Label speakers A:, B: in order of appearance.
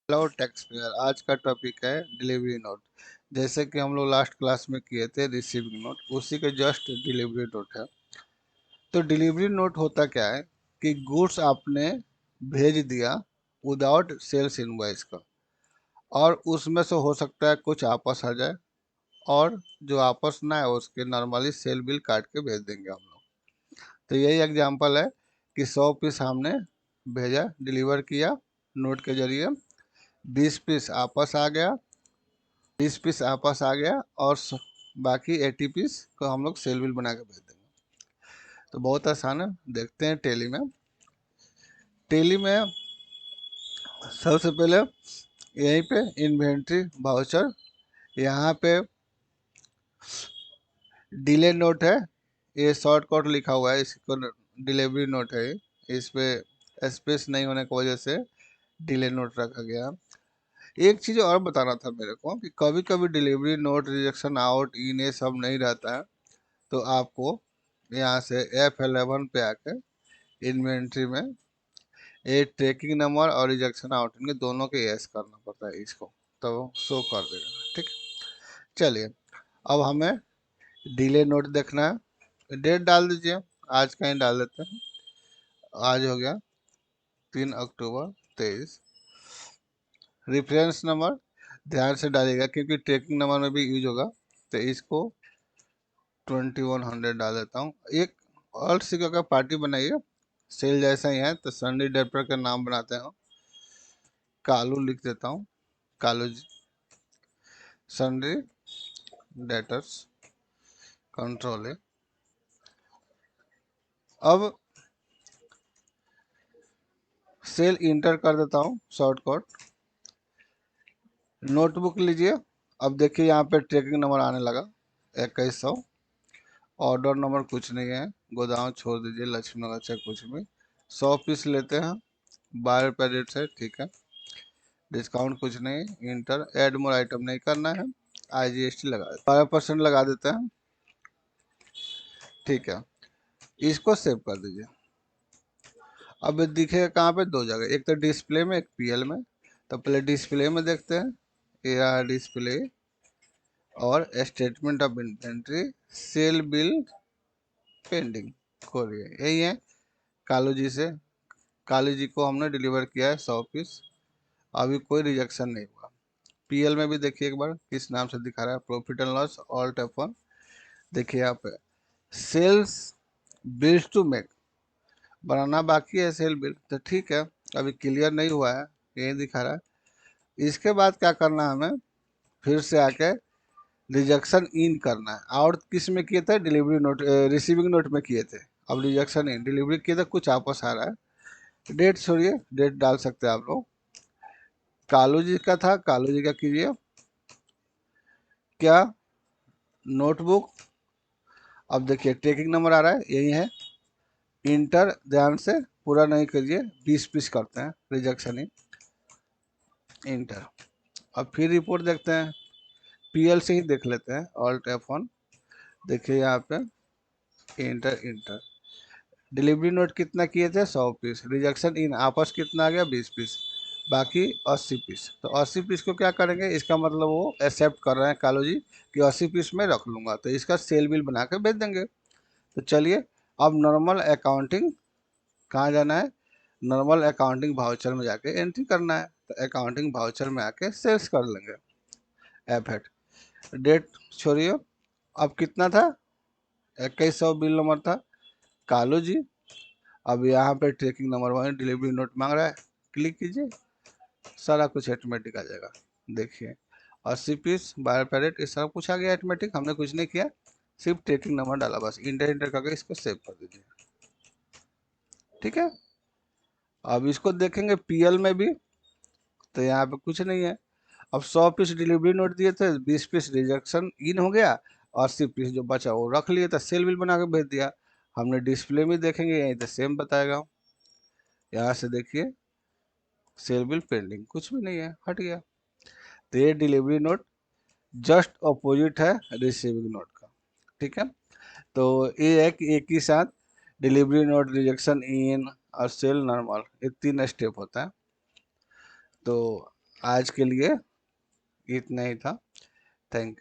A: Hello tax payer. आज का topic है डिलीवरी नोट। जैसे कि हम लोग लास्ट क्लास में किए थे रिसीविंग नोट, उसी के जस्ट डिलीवरी नोट है। तो डिलीवरी नोट होता क्या है कि गुड्स आपने भेज दिया विदाउट सेल्स इनवॉइस का, और उसमें से हो सकता है कुछ आपस आ जाए, और जो आपस ना है उसके नॉर्मली सेल बिल काट के भेज देंगे हम लोग। तो यही एग्जांपल है कि 100 पीस हमने भेजा, डिलीवर किया नोट के जरिए। 20 पीस आपस आ गया, 20 पीस आपस आ गया, और बाकी 80 पीस को हम लोग सेल बिल बना के भेज देंगे। तो बहुत आसान है। देखते हैं टेली में। टेली में सबसे पहले यहीं पे इन्वेंट्री वाउचर, यहाँ पे डिले नोट है। ये शॉर्ट कट लिखा हुआ है, इसको डिलीवरी नोट है। इस पे स्पेस नहीं होने की वजह से डिले नोट रखा गया। एक चीज़ और बताना था मेरे को कि कभी कभी delivery note rejection out in ये सब नहीं रहता है। तो आपको यहाँ से F11 पे आके इन्वेंट्री में ये ट्रैकिंग नंबर और रिजेक्शन आउट इनके दोनों के यस करना पड़ता है इसको, तो शो कर देगा। ठीक। चलिए, अब हमें डिले नोट देखना है। डेट डाल दीजिए, आज का ही डाल देते हैं। आज हो गया 3 अक्टूबर 23। रेफरेंस नंबर ध्यान से डालिएगा क्योंकि ट्रैकिंग नंबर में भी यूज होगा। तो इसको 2100 डाल देता हूँ। एक और सिक्का का पार्टी बनाइए, सेल जैसा ही है। तो सन्नी डेपर का नाम बनाते हैं, कालू लिख देता हूँ। कालू जी, सन्नी डेटर्स कंट्रोल है। अब सेल इंटर कर देता हूँ शॉर्टकट। नोटबुक लीजिए। अब देखिए यहाँ पे ट्रैकिंग नंबर आने लगा 2100। ऑर्डर नंबर कुछ नहीं है, गोदाम छोड़ दीजिए, लक्ष्मी नगर से कुछ भी। 100 पीस लेते हैं, 12 रुपये रेट है, ठीक है। डिस्काउंट कुछ नहीं, इंटर। ऐड मोर आइटम नहीं करना है, IGST लगा 12% लगा देते हैं, ठीक है। इसको सेव कर दीजिए। अब ये दिखेगा कहाँ पे? दो जगह, एक तो डिस्प्ले में, एक PL में। तो पहले डिस्प्ले में देखते हैं। ये रहा डिस्प्ले, और statement of inventory, sale bill pending, खोलिए। यही है कालू जी से। कालू जी को हमने डिलीवर किया है 100 पीस, अभी कोई रिजेक्शन नहीं हुआ। PL में भी देखिए एक बार किस नाम से दिखा रहा है, profit and loss alt F1। देखिए यहाँ पे सेल्स बिल्स टू मेक बनाना बाकी है, सेल बिल तो ठीक है, अभी क्लियर नहीं हुआ है, यही दिखा रहा है। इसके बाद क्या करना है हमें? फिर से आके रिजेक्शन इन करना है। और किस में किए थे? डिलीवरी नोट, रिसीविंग नोट में किए थे। अब रिजेक्शन इन डिलीवरी किए थे, कुछ आपस आ रहा है। डेट छोड़िए, डेट डाल सकते हैं आप लोग। कालू जी का था, कालू जी का कीजिए। क्या? नोटबुक। अब देखिए ट्रैकिंग नंबर आ रहा है, यही है। इंटर, ध्यान से पूरा नहीं करिए, 20 पीस करते हैं रिजेक्शन इन, इंटर। अब फिर रिपोर्ट देखते हैं, PL से ही देख लेते हैं, ऑल्ट F1। देखिए यहाँ पे इंटर, इंटर। डिलीवरी नोट कितना किए थे? 100 पीस। रिजेक्शन इन आपस कितना आ गया? 20 पीस। बाकी 80 पीस। तो 80 पीस को क्या करेंगे? इसका मतलब वो एक्सेप्ट कर रहे हैं कालू जी कि 80 पीस में रख लूंगा, तो इसका सेल बिल बना के भेज देंगे। तो चलिए, अब नॉर्मल अकाउंटिंग कहाँ जाना है? नॉर्मल अकाउंटिंग वाउचर में जाके एंट्री करना है। तो अकाउंटिंग वाउचर में आके सेल्स कर लेंगे। एफ डेट छोड़िए। अब कितना था? 2100 बिल नंबर था, कालू जी। अब यहाँ पे ट्रैकिंग नंबर 1 डिलीवरी नोट मांग रहा है, क्लिक कीजिए, सारा कुछ ऑटोमेटिक आ जाएगा। देखिए 80 पीस 12 पैरेट, ये सब कुछ आ गया ऑटोमेटिक, हमने कुछ नहीं किया, सिर्फ ट्रैकिंग नंबर डाला, बस इंटर इंटर करके इसको सेव कर दीजिए। ठीक है। अब इसको देखेंगे PL में भी, तो यहाँ पे कुछ नहीं है। अब 100 पीस डिलीवरी नोट दिए थे, 20 पीस रिजेक्शन इन हो गया, 80 पीस जो बचा वो रख लिए, तो सेल बिल बना के भेज दिया। हमने डिस्प्ले में देखेंगे, यहीं तो सेम बताएगा। यहाँ से देखिए सेल बिल पेंडिंग, कुछ भी नहीं है, हट गया। तो ये डिलीवरी नोट जस्ट अपोजिट है रिसीविंग नोट का। ठीक है। तो ये है कि एक ही साथ डिलीवरी नोट, रिजेक्शन इन और सेल नॉर्मल, ये 3 स्टेप होता है। तो आज के लिए इतना ही था। थैंक